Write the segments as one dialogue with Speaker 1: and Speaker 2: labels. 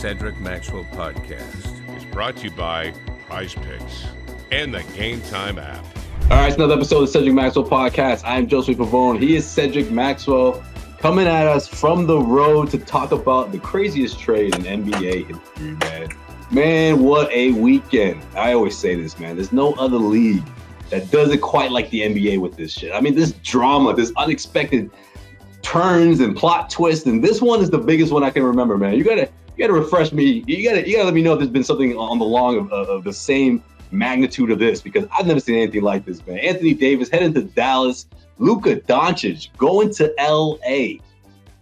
Speaker 1: Cedric Maxwell podcast
Speaker 2: is brought to you by PrizePicks and the Gametime app.
Speaker 3: All right, it's another episode of the Cedric Maxwell podcast. I am Josue Pavon. He is Cedric Maxwell, coming at us from the road to talk about the craziest trade in NBA history, man. Man, what a weekend. I always say this, man. There's no other league that does it quite like the NBA with this shit. I mean, this drama, this unexpected turns and plot twists, and this one is the biggest one I can remember, man. You gotta refresh me. You gotta let me know if there's been something on the long of the same magnitude of this, because I've never seen anything like this, man. Anthony Davis heading to Dallas. Luka Doncic going to LA.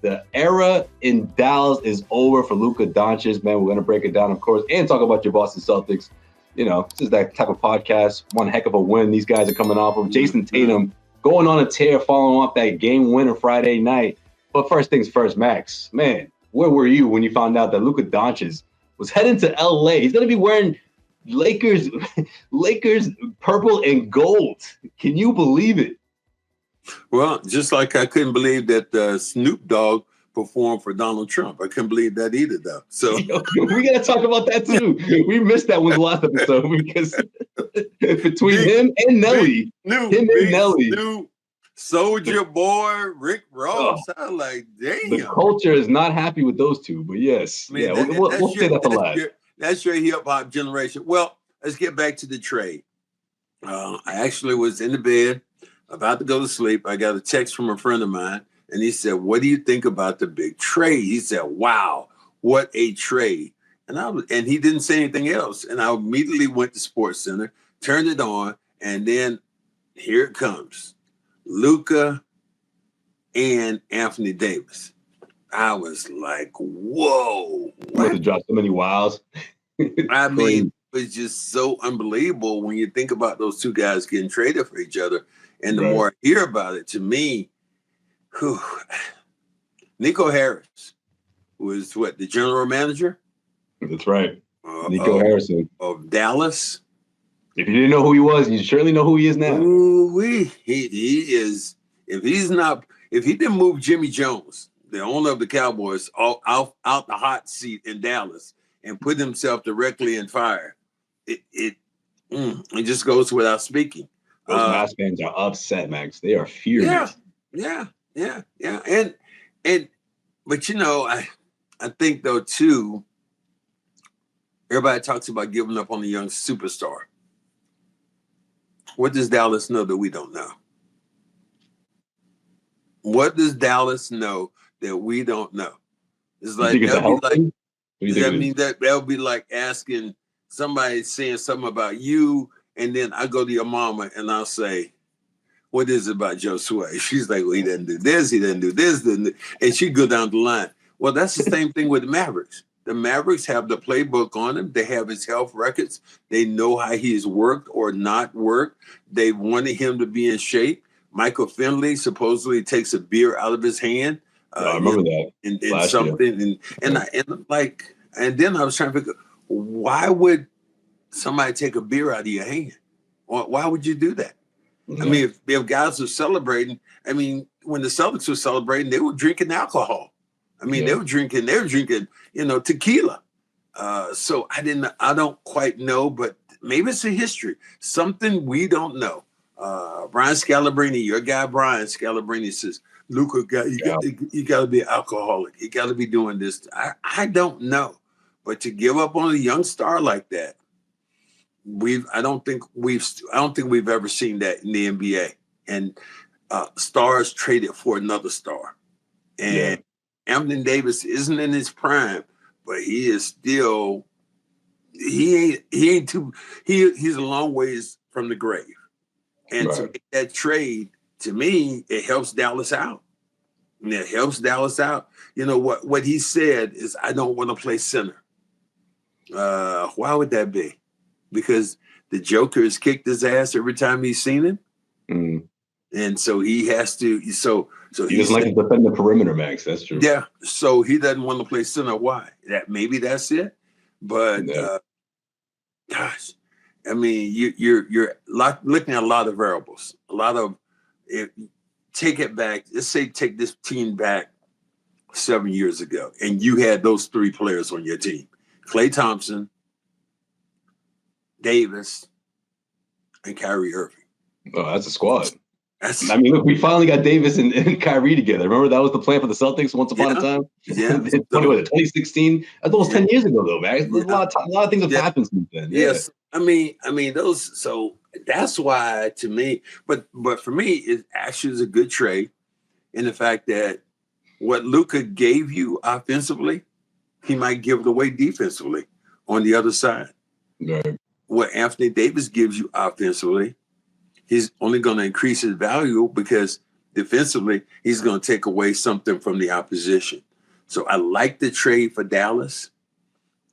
Speaker 3: The era in Dallas is over for Luka Doncic, man. We're gonna break it down, of course, and talk about your Boston Celtics. You know, this is that type of podcast. One heck of a win these guys are coming off of. Jason Tatum going on a tear, following up that game winner Friday night. But first things first, Max, man, where were you when you found out that Luka Doncic was heading to LA? He's going to be wearing Lakers purple and gold. Can you believe it?
Speaker 4: Well, just like I couldn't believe that Snoop Dogg performed for Donald Trump. I couldn't believe that either, though. So
Speaker 3: we got to talk about that, too. We missed that one the last episode because between him and Nelly,
Speaker 4: Snoop, Soldier Boy, Rick Ross, I'm like, damn.
Speaker 3: The culture is not happy with those two, but yes.
Speaker 4: Man,
Speaker 3: yeah, we'll say that for last.
Speaker 4: That's your hip-hop generation. Well, let's get back to the trade. I actually was in the bed, about to go to sleep. I got a text from a friend of mine. And he said, "What do you think about the big trade?" He said, "Wow, what a trade." And he didn't say anything else. And I immediately went to SportsCenter, turned it on, and then here it comes. Luka and Anthony Davis. I was like, whoa.
Speaker 3: What? To drop so many wows.
Speaker 4: I mean, it's just so unbelievable when you think about those two guys getting traded for each other. And the more I hear about it, to me, Nico Harris was the general manager?
Speaker 3: That's right. Nico Harrison
Speaker 4: of Dallas.
Speaker 3: If you didn't know who he was, you surely know who he is now.
Speaker 4: He is. If he didn't move Jimmy Jones, the owner of the Cowboys, out the hot seat in Dallas and put himself directly in fire, it just goes without speaking.
Speaker 3: Those Mavs fans are upset, Max. They are furious.
Speaker 4: Yeah. But you know, I think though too, everybody talks about giving up on a young superstar. What does Dallas know that we don't know? What does Dallas know that we don't know? It's like that'll be like asking somebody saying something about you, and then I go to your mama and I'll say, "What is it about Josue?" She's like, "Well, he didn't do this, he didn't do this," and she'd go down the line. Well, that's the same thing with the Mavericks. The Mavericks have the playbook on him. They have his health records. They know how he's worked or not worked. They wanted him to be in shape. Michael Finley supposedly takes a beer out of his hand.
Speaker 3: I remember that.
Speaker 4: And something. And then I was trying to figure, why would somebody take a beer out of your hand? Why would you do that? I mean, if guys are celebrating, I mean, when the Celtics were celebrating, they were drinking alcohol. I mean, they were drinking, tequila. So I don't quite know, but maybe it's a history, something we don't know. Brian Scalabrine, your guy, Brian Scalabrine says, "Luka, you got to be an alcoholic. You got to be doing this." I don't know, but to give up on a young star like that, I don't think we've ever seen that in the NBA. And stars traded for another star. And Anthony Davis isn't in his prime, but he is still he's a long ways from the grave. And to make that trade, to me, it helps Dallas out. And it helps Dallas out. You know what he said is, "I don't want to play center." Why would that be? Because the Joker has kicked his ass every time he's seen him.
Speaker 3: Mm.
Speaker 4: And so he has to, he
Speaker 3: doesn't like to defend the perimeter, Max. That's true.
Speaker 4: Yeah. So he doesn't want to play center. Why? Maybe that's it. But gosh, I mean, you're looking at a lot of variables. Take it back. Let's say take this team back 7 years ago, and you had those three players on your team. Klay Thompson, Davis, and Kyrie Irving.
Speaker 3: Oh, that's a squad.
Speaker 4: I
Speaker 3: mean, look, we finally got Davis and Kyrie together. Remember that was the plan for the Celtics once upon a time?
Speaker 4: Yeah.
Speaker 3: 2016? That's almost 10 years ago, though, man. A lot of things have happened since then.
Speaker 4: Yes. I mean, those, so that's why to me, but for me, it actually is a good trade in the fact that what Luka gave you offensively, he might give it away defensively on the other side.
Speaker 3: Right.
Speaker 4: What Anthony Davis gives you offensively, he's only going to increase his value because defensively, he's going to take away something from the opposition. So I like the trade for Dallas.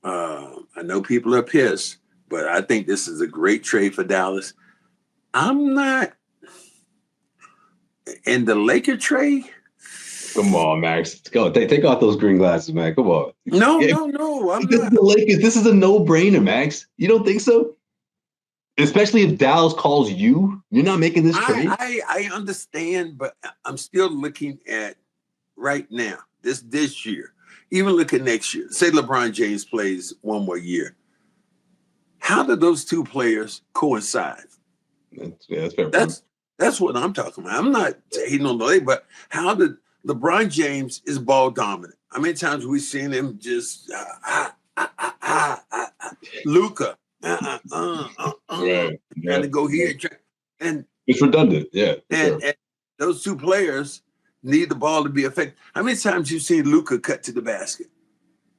Speaker 4: I know people are pissed, but I think this is a great trade for Dallas. I'm not. And the Laker trade?
Speaker 3: Come on, Max. Go take off those green glasses, man. Come on.
Speaker 4: No. I'm not.
Speaker 3: The Lakers, this is a no-brainer, Max. You don't think so? Especially if Dallas calls you, you're not making this trade.
Speaker 4: I understand, but I'm still looking at right now, this year. Even look at next year. Say LeBron James plays one more year. How do those two players coincide?
Speaker 3: That's fair.
Speaker 4: That's what I'm talking about. I'm not hating on the Lakers, but how did LeBron James is ball dominant? How many times we've seen him just Luka
Speaker 3: Right.
Speaker 4: trying to go here, and
Speaker 3: it's redundant,
Speaker 4: and those two players need the ball to be effective. How many times you've seen Luka cut to the basket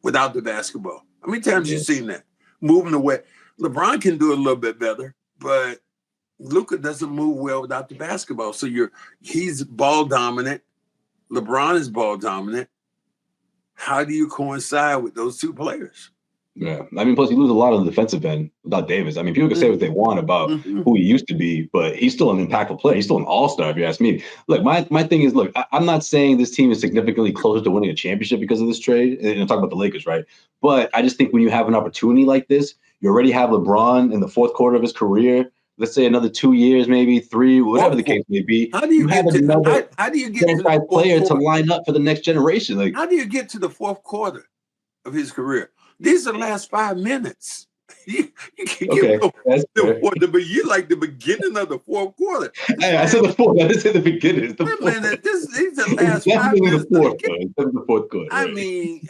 Speaker 4: without the basketball? How many times you've seen that moving away? LeBron can do it a little bit better, but Luka doesn't move well without the basketball. So he's ball dominant. LeBron is ball dominant. How do you coincide with those two players?
Speaker 3: Yeah, I mean, plus you lose a lot on the defensive end without Davis. I mean, people can say what they want about who he used to be, but he's still an impactful player. He's still an all-star, if you ask me. Look, my thing is, look, I'm not saying this team is significantly closer to winning a championship because of this trade. And I'm talking about the Lakers, right? But I just think when you have an opportunity like this, you already have LeBron in the fourth quarter of his career. Let's say another 2 years, maybe 3, whatever the case may be.
Speaker 4: How do you get to the
Speaker 3: player to line up for the next generation? Like,
Speaker 4: how do you get to the fourth quarter of his career? These are the last 5 minutes. You can get but you like the beginning of the fourth quarter.
Speaker 3: Hey, I said the fourth. I didn't say the beginning.
Speaker 4: These are the last 5 minutes.
Speaker 3: The fourth quarter.
Speaker 4: I mean,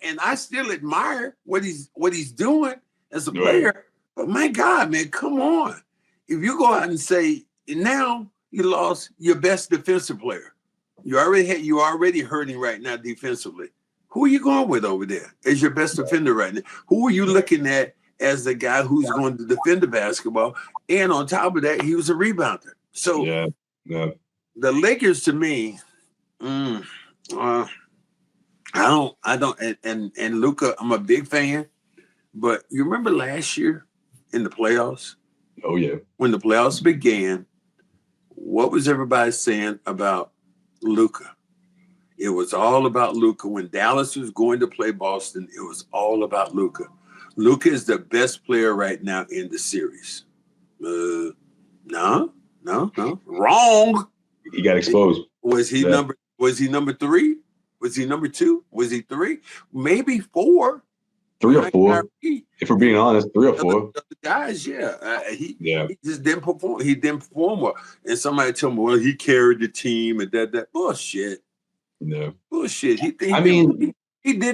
Speaker 4: and I still admire what he's doing as a player. Right. But my God, man, come on. If you go out and say now you lost your best defensive player, you already hurting right now defensively. Who are you going with over there as your best defender right now? Who are you looking at as the guy who's going to defend the basketball? And on top of that, he was a rebounder. So the Lakers, to me, I don't, and Luka, I'm a big fan. But you remember last year in the playoffs?
Speaker 3: Oh yeah.
Speaker 4: When the playoffs began, what was everybody saying about Luka? It was all about Luka. When Dallas was going to play Boston, it was all about Luka. Luka is the best player right now in the series. No. Wrong.
Speaker 3: He got exposed.
Speaker 4: Was he number 3? Was he number 2? Was he 3? Maybe 4.
Speaker 3: 3 or 4. If we're being honest, 3 or 4.
Speaker 4: The guys, he just didn't perform. He didn't perform well. And somebody told me, well, he carried the team and that. Bullshit.
Speaker 3: No.
Speaker 4: Bullshit. He didn't.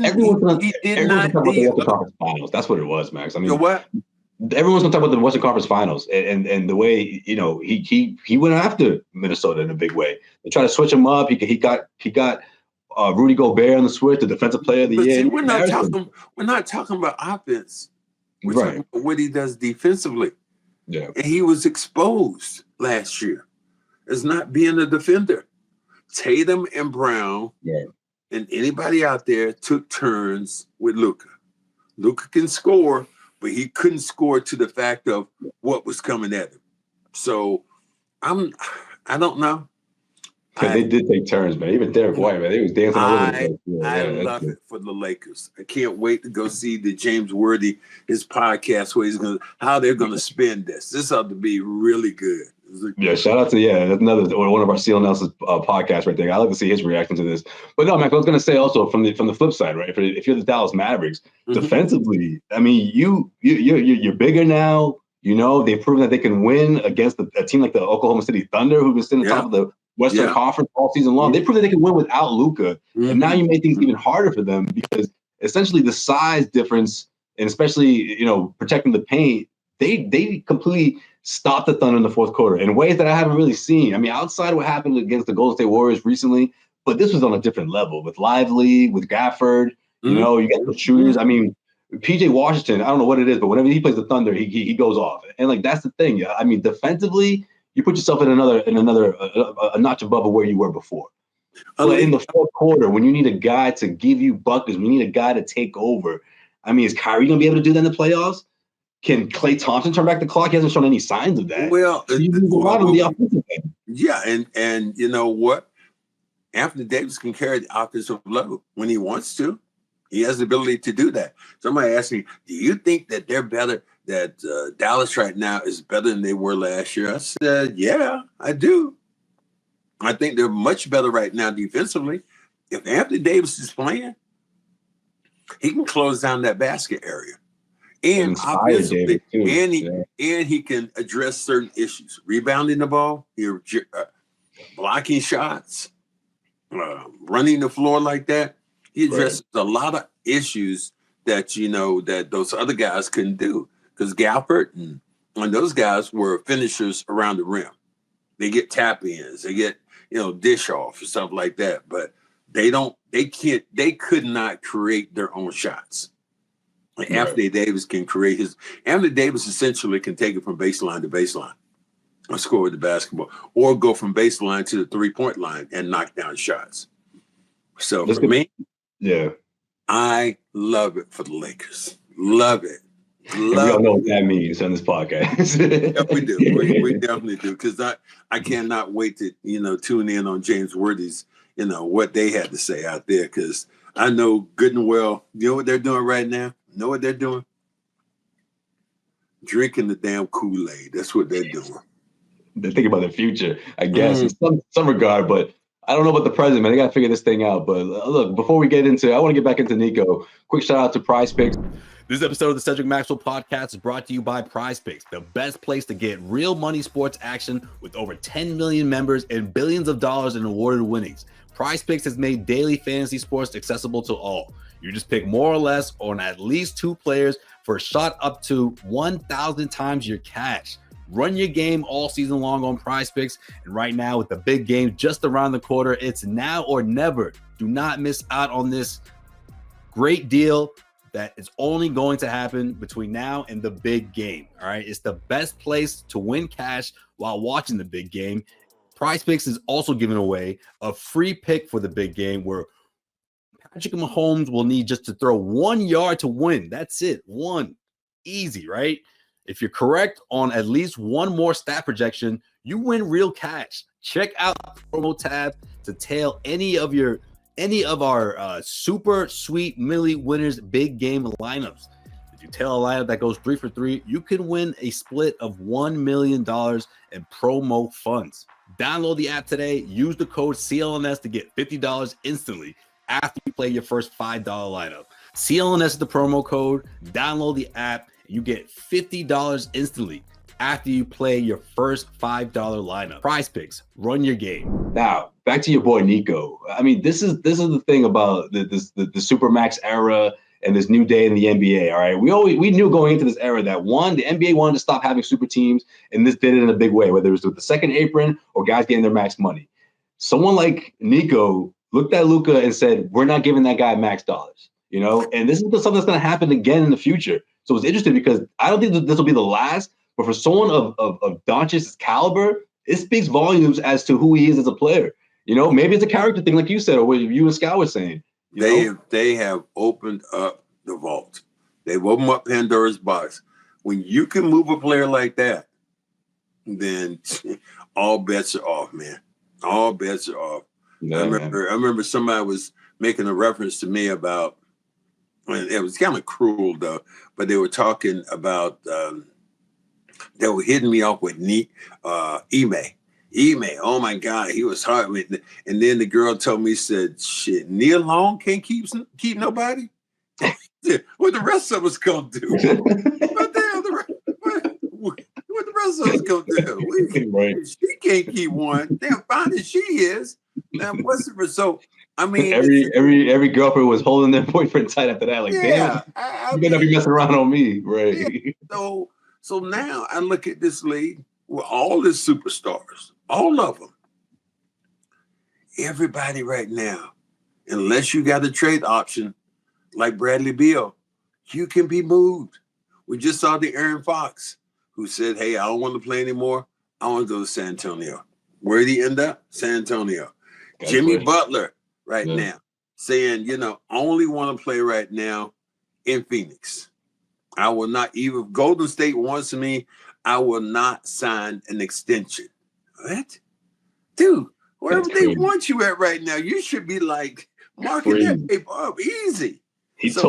Speaker 3: Everyone's
Speaker 4: not.
Speaker 3: Talk about the Western Conference Finals. That's what it was, Max. I mean,
Speaker 4: what?
Speaker 3: Everyone's gonna talk about the Western Conference Finals and the way he went after Minnesota in a big way. They tried to switch him up. He got Rudy Gobert on the switch, the defensive player of the year.
Speaker 4: See, we're not talking about offense. We're talking about what he does defensively.
Speaker 3: Yeah.
Speaker 4: And he was exposed last year as not being a defender. Tatum and Brown and anybody out there took turns with Luka. Luka can score, but he couldn't score to the fact of what was coming at him. So I don't know.
Speaker 3: They did take turns, man. Even Derek White, man, they was dancing all over the place.
Speaker 4: I love it for the Lakers. I can't wait to go see the James Worthy, his podcast, where how they're gonna spin this. This ought to be really good.
Speaker 3: Yeah, shout out to that's another one of our CLNS podcasts right there. I like to see his reaction to this. But no, Mac, I was going to say also from the flip side, right? If you're the Dallas Mavericks, defensively, I mean, you're bigger now. You know, they've proven that they can win against a team like the Oklahoma City Thunder, who've been sitting on top of the Western Conference all season long. They proved that they can win without Luka, and now you make things even harder for them because essentially the size difference, and especially protecting the paint, they completely stopped the Thunder in the fourth quarter in ways that I haven't really seen. I mean, outside of what happened against the Golden State Warriors recently, but this was on a different level with Lively, with Gafford. You got the shooters. I mean, PJ Washington, I don't know what it is, but whenever he plays the Thunder, he goes off. And like that's the thing. I mean, defensively, you put yourself in another a notch above of where you were before. But in the fourth quarter, when you need a guy to give you buckets, when you need a guy to take over, I mean, is Kyrie gonna be able to do that in the playoffs? Can Klay Thompson turn back the clock? He hasn't shown any signs of that.
Speaker 4: Well,
Speaker 3: so you move a lot on the offensive end.
Speaker 4: Yeah, and you know what? Anthony Davis can carry the offensive load when he wants to. He has the ability to do that. Somebody asked me, do you think that they're better, that Dallas right now is better than they were last year? I said, yeah, I do. I think they're much better right now defensively. If Anthony Davis is playing, he can close down that basket area. And offensively, and he can address certain issues. Rebounding the ball, blocking shots, running the floor like that. He addresses a lot of issues that that those other guys couldn't do. Because Gafford and those guys were finishers around the rim. They get tap ins, they get dish off or stuff like that. But they could not create their own shots. Anthony Davis can create his. Anthony Davis essentially can take it from baseline to baseline and score with the basketball, or go from baseline to the 3-point line and knock down shots. So for me, I love it for the Lakers. Love it.
Speaker 3: We all know what that means on this podcast.
Speaker 4: Yeah, we do. We definitely do, because I cannot wait to tune in on James Worthy's what they had to say out there, because I know good and well. You know what they're doing right now? Know what they're doing? Drinking the damn Kool-Aid. That's what they're doing.
Speaker 3: They're thinking about the future, I guess, in some regard. But I don't know about the present, man. They got to figure this thing out. But look, before we get into, I want to get back into Nico. Quick shout out to PrizePicks.
Speaker 5: This episode of the Cedric Maxwell podcast is brought to you by PrizePicks, the best place to get real money sports action with over 10 million members and billions of dollars in awarded winnings. PrizePicks has made daily fantasy sports accessible to all. You just pick more or less on at least 2 players for a shot up to 1,000 times your cash. Run your game all season long on PrizePicks, and right now with the big game just around the corner, it's now or never. Do not miss out on this great deal that is only going to happen between now and the big game. All right, it's the best place to win cash while watching the big game. PrizePicks is also giving away a free pick for the big game where Patrick Mahomes will need just to throw 1 yard to win. That's it. One. Easy, right? If you're correct on at least one more stat projection, you win real cash. Check out the promo tab to tail any of our super sweet Millie winners big game lineups. If you tail a lineup that goes 3 for 3, you can win a split of $1 million in promo funds. Download the app today. Use the code CLNS to get $50 instantly after you play your first $5 lineup. CLNS is the promo code. Download the app. And you get $50 instantly after you play your first $5 lineup. PrizePicks, run your game.
Speaker 3: Now, back to your boy Nico. I mean, this is the thing about the Supermax era and this new day in the NBA. All right, we knew going into this era that the NBA wanted to stop having super teams, and this did it in a big way, whether it was with the second apron or guys getting their max money. Someone like Nico looked at Luka and said, "We're not giving that guy max dollars," And this is something that's going to happen again in the future. So it's interesting because I don't think this will be the last. But for someone of Doncic's caliber, it speaks volumes as to who he is as a player. Maybe it's a character thing, like you said, or what you and Scott were saying.
Speaker 4: They have opened up the vault. They've opened up Pandora's box. When you can move a player like that, then all bets are off, man. All bets are off. Yeah, I remember somebody was making a reference to me about, it was kind of cruel though, but they were talking about They were hitting me off with Ime. Oh my God, he was hard with it. And then the girl told me, said, shit, Neil Long can't keep nobody? What the rest of us gonna do? What the hell what the rest of us gonna do?
Speaker 3: Right.
Speaker 4: She can't keep one. Damn fine as she is. Now what's the result? I mean,
Speaker 3: every girlfriend was holding their boyfriend tight after that. Like,
Speaker 4: yeah,
Speaker 3: damn, you better not be messing around on me, right?
Speaker 4: Yeah. So now I look at this league with all the superstars, all of them. Everybody right now, unless you got a trade option like Bradley Beal, you can be moved. We just saw the Aaron Fox who said, hey, I don't want to play anymore. I want to go to San Antonio. Where'd he end up? San Antonio. Jimmy Butler now saying, I only want to play right now in Phoenix. I will not, even if Golden State wants me, I will not sign an extension. What? Dude, wherever they want you at right now, you should be like marking that paper up easy.
Speaker 3: He said,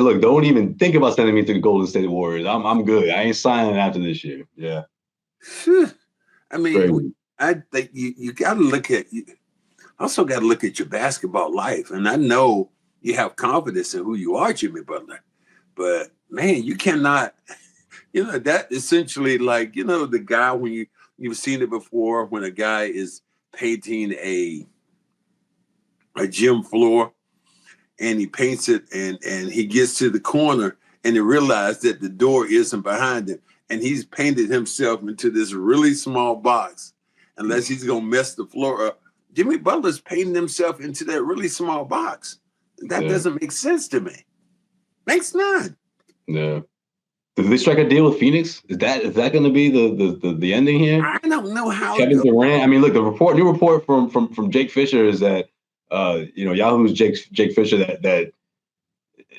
Speaker 3: look, don't even think about sending me to the Golden State Warriors. I'm good. I ain't signing after this year. Yeah.
Speaker 4: I mean, I think you got to look at, also got to look at your basketball life. And I know you have confidence in who you are, Jimmy Butler. But, man, you cannot, that essentially like, the guy when you've seen it before when a guy is painting a gym floor and he paints it and he gets to the corner and he realized that the door isn't behind him. And he's painted himself into this really small box, unless he's going to mess the floor up. Jimmy Butler's painting himself into that really small box. That doesn't make sense to me. Makes none.
Speaker 3: Yeah. Did they strike a deal with Phoenix? Is that going to be the ending here?
Speaker 4: I don't know how.
Speaker 3: Kevin Durant. I mean, look, new report from Jake Fisher is that Yahoo's Jake Fisher that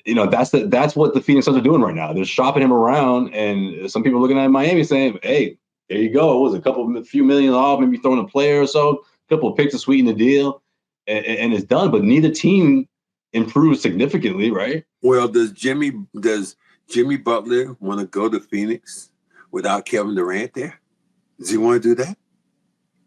Speaker 3: that's what the Phoenix Suns are doing right now. They're shopping him around, and some people are looking at Miami saying, "Hey, there you go. It was a few million off, maybe throwing a player or so, a couple of picks to sweeten the deal, and it's done." But neither team improved significantly, right?
Speaker 4: Well, does Jimmy Butler want to go to Phoenix without Kevin Durant there? Does he want to do that?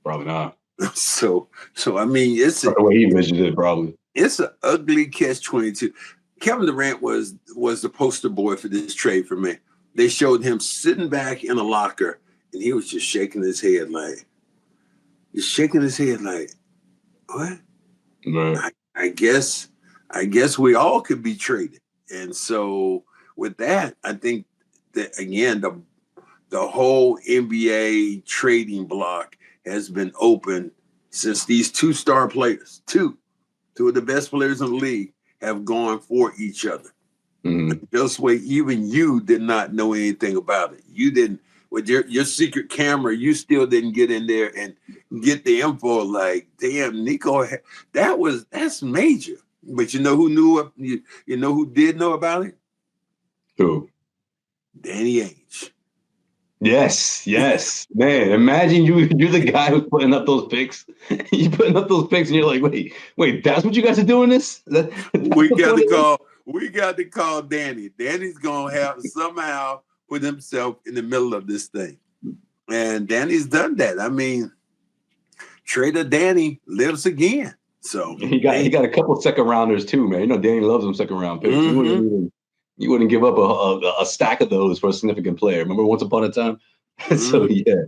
Speaker 3: Probably not.
Speaker 4: So I mean, it's
Speaker 3: the way he envisioned it. Probably
Speaker 4: it's an ugly catch-22. Kevin Durant was the poster boy for this trade for me. They showed him sitting back in a locker, and he was just shaking his head like, what?
Speaker 3: Right.
Speaker 4: I guess we all could be traded. And so with that, I think that again, the whole NBA trading block has been open since these two star players, two of the best players in the league, have gone for each other. Mm-hmm. Josue, even you did not know anything about it. You didn't, with your secret camera, you still didn't get in there and get the info like, damn, Nico, that's major. But you know who knew, you know who did know about it?
Speaker 3: Who?
Speaker 4: Danny Ainge.
Speaker 3: Yes. Man, imagine you're the guy who's putting up those picks. You're putting up those picks and you're like, wait, that's what you guys are doing this?
Speaker 4: We got to call Danny. Danny's going to have somehow put himself in the middle of this thing. And Danny's done that. I mean, Trader Danny lives again. So
Speaker 3: he got a couple of second rounders too, man. Danny loves them second round picks.
Speaker 4: Mm-hmm.
Speaker 3: You wouldn't give up a stack of those for a significant player. Remember once upon a time? Mm-hmm. So, yeah,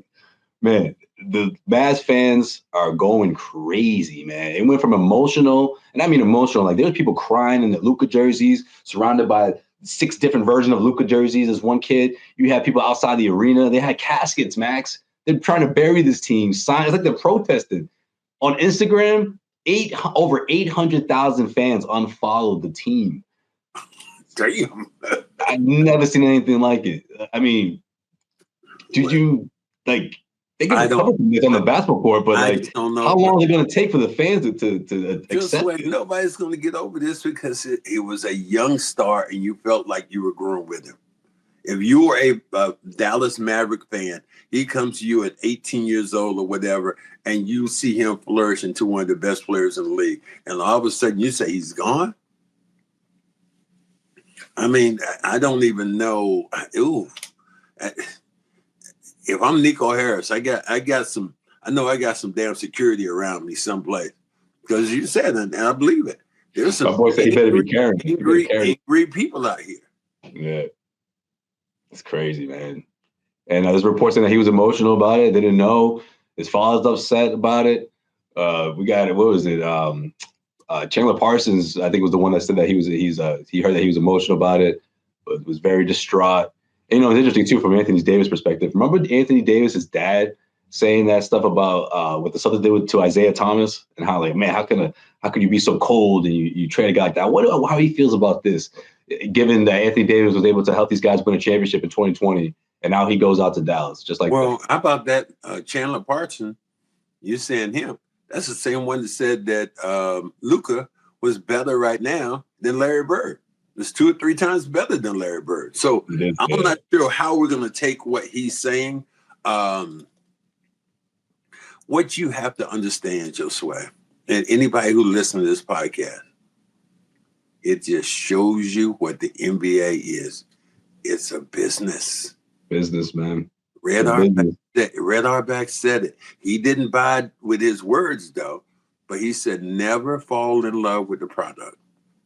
Speaker 3: man, the Mavs fans are going crazy, man. It went from emotional, and I mean emotional, like there were people crying in the Luka jerseys, surrounded by 6 different versions of Luka jerseys. As one kid, you had people outside the arena. They had caskets, Max. They're trying to bury this team. It's like they're protesting. On Instagram, over 800,000 fans unfollowed the team.
Speaker 4: Damn.
Speaker 3: I've never seen anything like it. I mean, did you they can cover this on the basketball court, but how long is it going to take for the fans to accept it?
Speaker 4: Nobody's going to get over this because it was a young star and you felt like you were growing with him. If you were a Dallas Maverick fan, he comes to you at 18 years old or whatever, and you see him flourish into one of the best players in the league, and all of a sudden you say he's gone? I mean, I don't even know. if I'm Nico Harris, I got some damn security around me someplace. Because you said it, and I believe it. There's some
Speaker 3: My boy said he better be carrying.
Speaker 4: angry people out here.
Speaker 3: Yeah. It's crazy, man. And there's reports saying that he was emotional about it. They didn't know. His father's upset about it. We got, what was it? Chandler Parsons, I think, was the one that said that he heard that he was emotional about it, but was very distraught. And, it's interesting too from Anthony Davis' perspective. Remember Anthony Davis' dad saying that stuff about what the Celtics did to Isaiah Thomas, and how, like, man, how could you be so cold and you trade a guy like that? How he feels about this, given that Anthony Davis was able to help these guys win a championship in 2020, and now he goes out to Dallas just like.
Speaker 4: Well, how about that Chandler Parsons? You're saying him. That's the same one that said that Luka was better right now than Larry Bird. It's 2 or 3 times better than Larry Bird. So I'm not sure how we're going to take what he's saying. What you have to understand, Josue, and anybody who listens to this podcast, it just shows you what the NBA is. It's a business.
Speaker 3: Business, man.
Speaker 4: Red Auerbach said it. He didn't buy it with his words, though, but he said never fall in love with the product.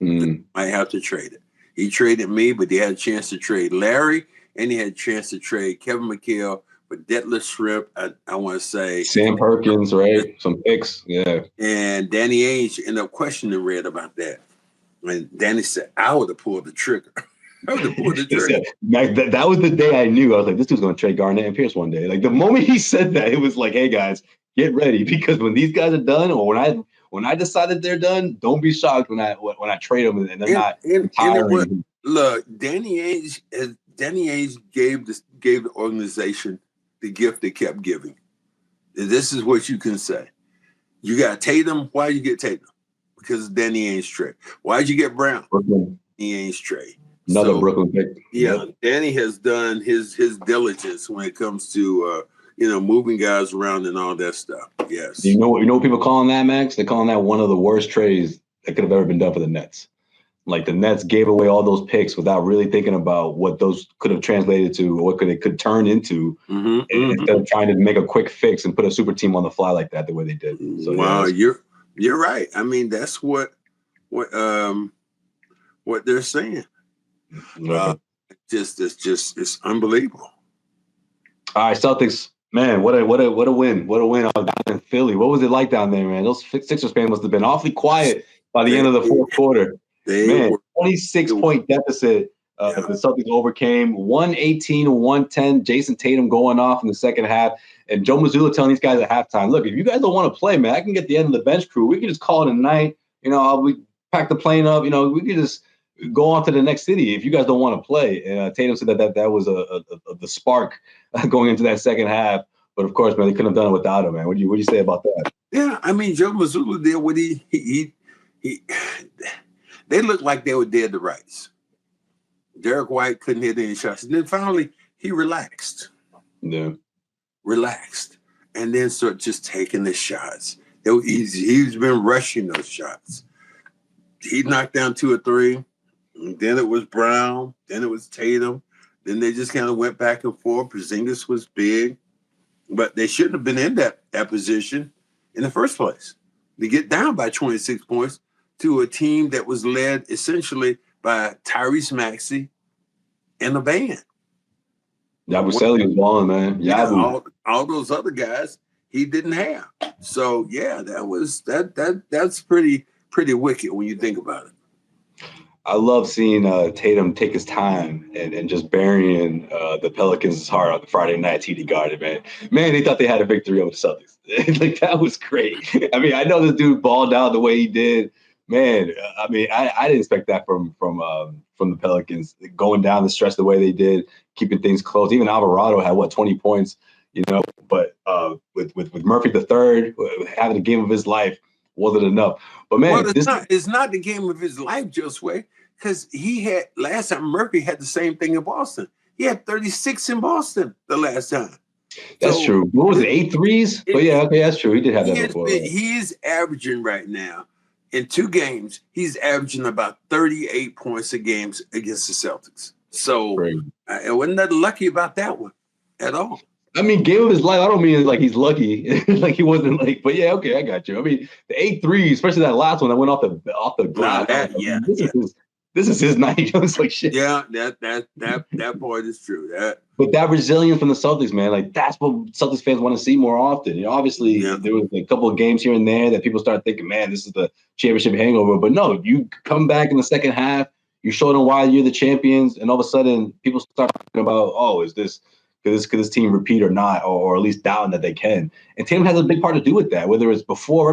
Speaker 4: Might have to trade it. He traded me, but he had a chance to trade Larry, and he had a chance to trade Kevin McHale for Detlef Schrempf. I want to say
Speaker 3: Sam Perkins, right? Some picks, yeah.
Speaker 4: And Danny Ainge ended up questioning Red about that. And Danny said, I would have pulled the trigger. That
Speaker 3: was the day I knew. I was like, this dude's going to trade Garnett and Pierce one day. Like, the moment he said that, it was like, hey, guys, get ready. Because when these guys are done, or when I decided they're done, don't be shocked when I trade them and they're not retiring.
Speaker 4: Look, Danny Ainge gave the organization the gift they kept giving. And this is what you can say. You got Tatum. Why did you get Tatum? Because of Danny Ainge trade. Why did you get Brown?
Speaker 3: Brooklyn.
Speaker 4: Danny Ainge trade.
Speaker 3: Another Brooklyn pick.
Speaker 4: Yeah, yep. Danny has done his diligence when it comes to moving guys around and all that stuff. Yes.
Speaker 3: You know what people calling that, Max? They're calling that one of the worst trades that could have ever been done for the Nets. Like, the Nets gave away all those picks without really thinking about what those could have translated to, or what it could turn into, instead of trying to make a quick fix and put a super team on the fly like that, the way they did. So,
Speaker 4: wow, you're right. I mean, that's what they're saying. It's unbelievable.
Speaker 3: All right, Celtics, man, what a win! What a win down in Philly. What was it like down there, man? Those Sixers fans must have been awfully quiet by the end of the fourth quarter. 26-point deficit. The Celtics overcame 118-110. Jason Tatum going off in the second half, and Joe Mazzulla telling these guys at halftime, "Look, if you guys don't want to play, man, I can get the end of the bench crew. We can just call it a night. We pack the plane up. We can just go on to the next city if you guys don't want to play." And Tatum said that was the spark going into that second half. But of course, man, they couldn't have done it without him, man. What do you say about that?
Speaker 4: Yeah, I mean, Joe Mazzulla did what he they looked like they were dead to rights. Derek White couldn't hit any shots. And then finally, he relaxed.
Speaker 3: Yeah.
Speaker 4: Relaxed. And then started just taking the shots. He's been rushing those shots. He knocked down 2 or 3. And then it was Brown. Then it was Tatum. Then they just kind of went back and forth. Porzingis was big. But they shouldn't have been in that position in the first place. To get down by 26 points to a team that was led essentially by Tyrese Maxey and the band.
Speaker 3: Yabusele was balling, man.
Speaker 4: All those other guys he didn't have. So yeah, that's pretty wicked when you think about it.
Speaker 3: I love seeing Tatum take his time and just burying the Pelicans' heart on the Friday night TD Garden, man. Man, they thought they had a victory over the Celtics. Like, that was great. I mean, I know this dude balled out the way he did. Man, I mean, I didn't expect that from the Pelicans, going down the stretch the way they did, keeping things close. Even Alvarado had 20 points, but with Murphy the third having the game of his life wasn't enough. But man,
Speaker 4: it's not the game of his life, Josue, because last time Murphy had the same thing in Boston. He had 36 in Boston the last time.
Speaker 3: That's true. What was it, 8 threes? But yeah, okay, that's true. He did have that before.
Speaker 4: He is averaging right now, in 2 games, he's averaging about 38 points a game against the Celtics. So I wasn't that lucky about that one at all.
Speaker 3: I mean, game of his life. I don't mean like he's lucky, like he wasn't like. But yeah, okay, I got you. I mean, the 8 threes, especially that last one that went off the glass. This is his night. It's like shit.
Speaker 4: Yeah, that part is true.
Speaker 3: But that resilience from the Celtics, man, like that's what Celtics fans want to see more often. Obviously, there was a couple of games here and there that people start thinking, man, this is the championship hangover. But no, you come back in the second half, you show them why you're the champions, and all of a sudden, people start talking about, oh, could this team repeat or not, or at least doubting that they can. And Tatum has a big part to do with that, whether it's right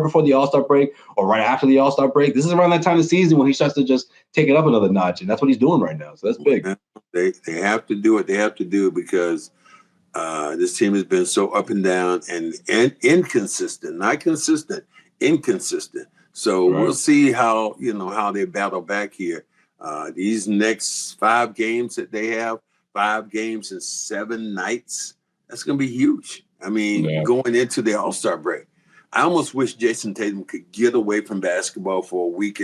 Speaker 3: before the All-Star break or right after the All-Star break. This is around that time of the season when he starts to just take it up another notch, and that's what he's doing right now. So that's big.
Speaker 4: They have to do it. They have to do it because this team has been so up and down and inconsistent, not consistent, inconsistent. So we'll see how they battle back here. These next 5 games that they have, 5 games in 7 nights. That's going to be huge. I mean, going into the All-Star break, I almost wish Jason Tatum could get away from basketball for a week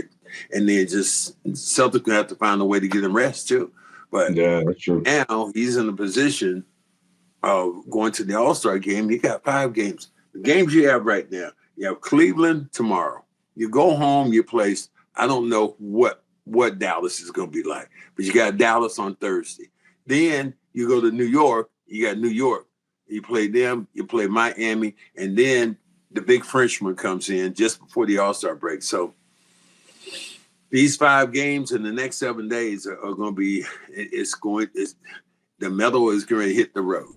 Speaker 4: and then just Celtics going to have to find a way to get him rest too. But
Speaker 3: that's true.
Speaker 4: Now he's in a position of going to the All-Star game. You got 5 games. The games you have right now, you have Cleveland tomorrow. You go home, you place, I don't know what Dallas is going to be like, but you got Dallas on Thursday. Then you go to New York, you got New York. You play them, you play Miami, and then the big Frenchman comes in just before the All-Star break. So these 5 games in the next 7 days are going to be, the metal is going to hit the road.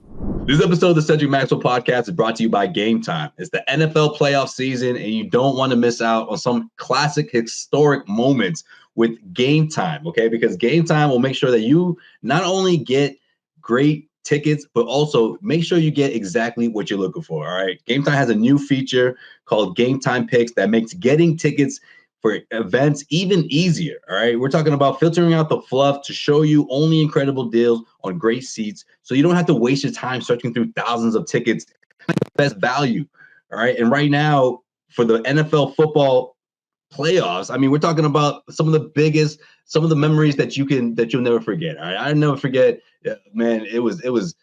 Speaker 3: This episode of the Cedric Maxwell podcast is brought to you by Gametime. It's the NFL playoff season, and you don't want to miss out on some classic historic moments with Gametime, okay? Because Gametime will make sure that you not only get great tickets, but also make sure you get exactly what you're looking for, all right? Gametime has a new feature called Gametime Picks that makes getting tickets for events even easier, all right? We're talking about filtering out the fluff to show you only incredible deals on great seats so you don't have to waste your time searching through thousands of tickets. Best value, all right? And right now, for the NFL football playoffs, I mean, we're talking about some of the memories that you'll never forget. All right, I never forget, man. It was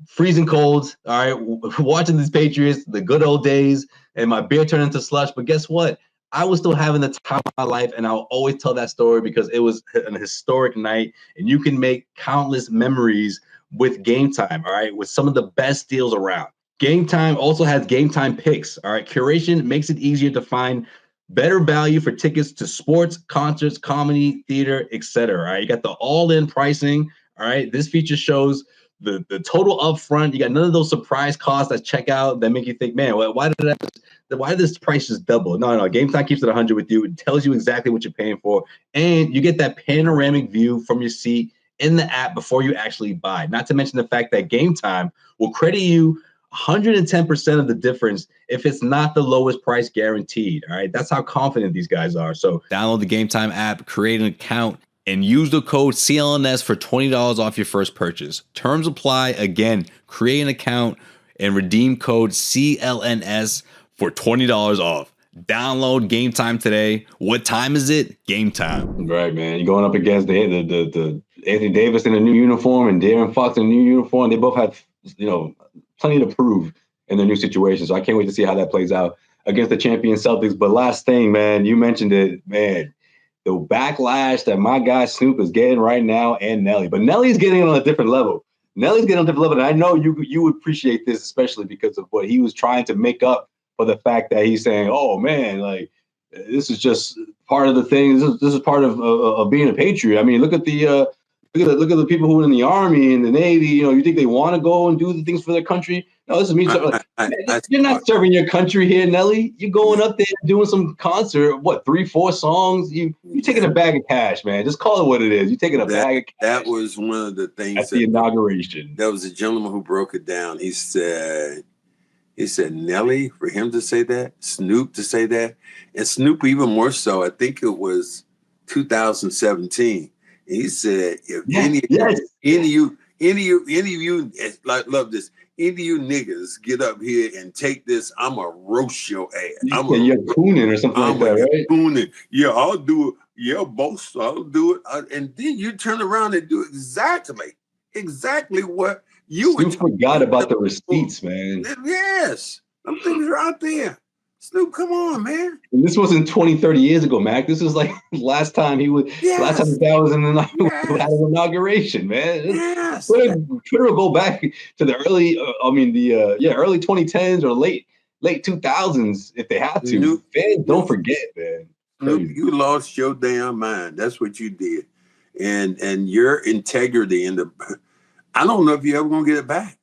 Speaker 3: freezing cold. All right, watching these Patriots, the good old days, and my beer turned into slush. But guess what? I was still having the time of my life, and I'll always tell that story because it was an historic night, and you can make countless memories with Gametime. All right, with some of the best deals around. Gametime also has Gametime Picks. All right, curation makes it easier to find better value for tickets to sports, concerts, comedy, theater, etc. All right, you got the all-in pricing. All right, this feature shows the total upfront. You got none of those surprise costs at checkout that make you think, man, why did this price just double? No, Gametime keeps it 100 with you. It tells you exactly what you're paying for, and you get that panoramic view from your seat in the app before you actually buy. Not to mention the fact that Gametime will credit you 110% of the difference if it's not the lowest price guaranteed. All right, that's how confident these guys are. So
Speaker 5: download the Gametime app, create an account, and use the code CLNS for $20 off your first purchase. Terms apply. Again, create an account and redeem code CLNS for $20 off. Download Gametime today. What time is it? Gametime.
Speaker 3: Right, man. You're going up against the Anthony Davis in a new uniform and De'Aaron Fox in a new uniform. They both have, plenty to prove in their new situation. So I can't wait to see how that plays out against the champion Celtics. But last thing, man, you mentioned it, man, the backlash that my guy Snoop is getting right now, and Nelly. But Nelly's getting on a different level. And I know you would appreciate this, especially because of what he was trying to make up for the fact that he's saying, oh, man, like, this is just part of the thing. This is part of being a patriot. I mean, look at the people who are in the Army and the Navy. You think they want to go and do the things for their country? No, this is me. You're not serving your country here, Nelly. You're going up there doing some concert. What, 3-4 songs? You taking a bag of cash, man. Just call it what it is. You taking a bag of cash.
Speaker 4: That was one of the things
Speaker 3: at the inauguration.
Speaker 4: There was a gentleman who broke it down. He said Nelly, for him to say that, Snoop to say that, and Snoop even more so. I think it was 2017. He said, if any of you, like, love this, any of you niggas get up here and take this, I'm going to roast your ass.
Speaker 3: You're cooning or something like that, right?
Speaker 4: Cooning. Yeah, I'll do it. Yeah, boss, I'll do it. And then you turn around and do exactly what
Speaker 3: Snoop forgot about the receipts, man.
Speaker 4: Yes, them things are out there. Snoop, come on, man.
Speaker 3: And this wasn't 20, 30 years ago, Mac. This was like last time he was.
Speaker 4: Yes.
Speaker 3: Last time that was
Speaker 4: Yes.
Speaker 3: had an inauguration, man.
Speaker 4: Yes.
Speaker 3: Twitter will go back to the early, early 2010s or late 2000s if they have to.
Speaker 4: Snoop,
Speaker 3: Fans, don't forget, man.
Speaker 4: Snoop, you lost your damn mind. That's what you did, and your integrity in the. I don't know if you're ever gonna get it back.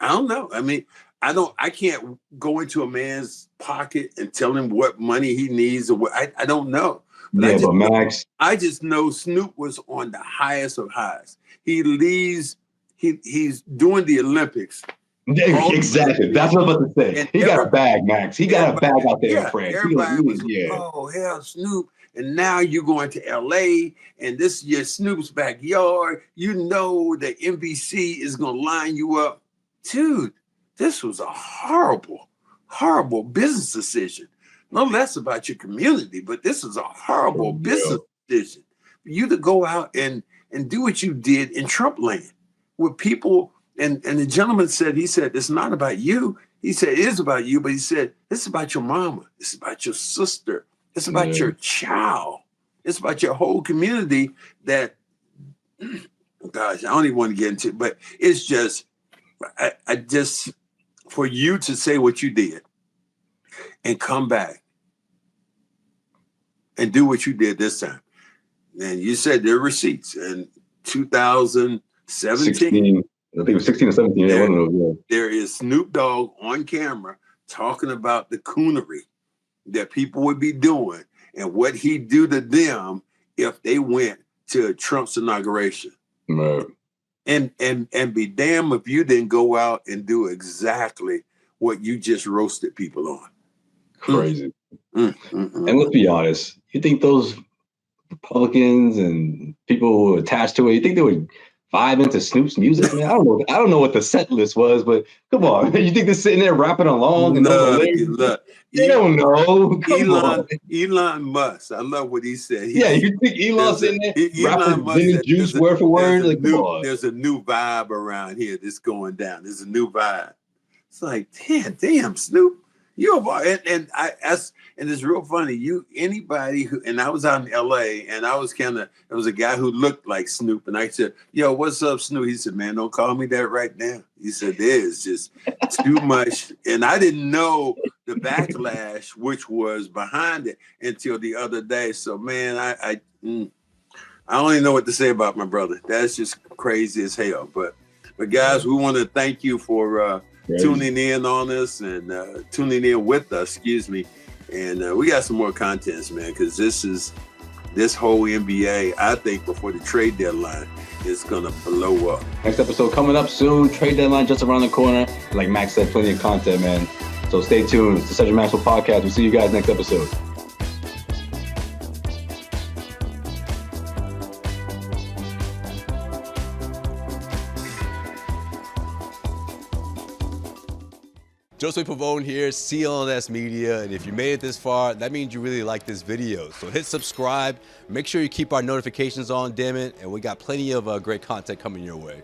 Speaker 4: I don't know. I mean, I can't go into a man's pocket and tell him what money he needs or what. I don't know.
Speaker 3: But Max,
Speaker 4: I just know Snoop was on the highest of highs. He leaves. He's doing the Olympics.
Speaker 3: Exactly. That's what I was about to say. And he got a bag, Max. He got a bag out there in France.
Speaker 4: Everybody was oh, hell, Snoop. And now you're going to LA and this is your Snoop's backyard. You know that NBC is going to line you up. Dude, this was a horrible, horrible business decision. No less about your community, but this is a horrible business decision. For you to go out and do what you did in Trump land with people. And the gentleman said, it's not about you. He said, it is about you. But he said, it's about your mama. It's about your sister. It's about your child. It's about your whole community that, gosh, I don't even want to get into it. But it's just, I just, for you to say what you did and come back and do what you did this time. And you said there are receipts in 2017.
Speaker 3: 16. I think it was 16 or 17.
Speaker 4: There is Snoop Dogg on camera talking about the coonery that people would be doing and what he'd do to them if they went to Trump's inauguration.
Speaker 3: Right.
Speaker 4: And be damned if you didn't go out and do exactly what you just roasted people on.
Speaker 3: Crazy. And let's be honest, you think those Republicans and people who are attached to it, you think they would vibe into Snoop's music? Man, I don't know what the set list was, but come on, you think they're sitting there rapping along? And they don't know.
Speaker 4: Elon Musk. I love what he said.
Speaker 3: You think Elon's in there rapping juice word for word?
Speaker 4: There's a new vibe around here that's going down. There's a new vibe. It's like, damn, Snoop. And it's real funny. Anybody who, and I was out in LA and I was there was a guy who looked like Snoop and I said, yo, what's up, Snoop? He said, man, don't call me that right now. He said, there's just too much. And I didn't know the backlash, which was behind it until the other day. So, man, I don't even know what to say about my brother. That's just crazy as hell. But guys, we want to thank you for, tuning in on us and tuning in with us, and we got some more contents, man, because this whole NBA, I think before the trade deadline is gonna blow up.
Speaker 3: Next episode coming up soon. Trade deadline just around the corner. Like Max said, plenty of content, man. So stay tuned. It's the Cedric Maxwell podcast. We'll see you guys next episode.
Speaker 5: Josue Pavon here, CLNS Media, and if you made it this far, that means you really like this video. So hit subscribe, make sure you keep our notifications on, damn it, and we got plenty of great content coming your way.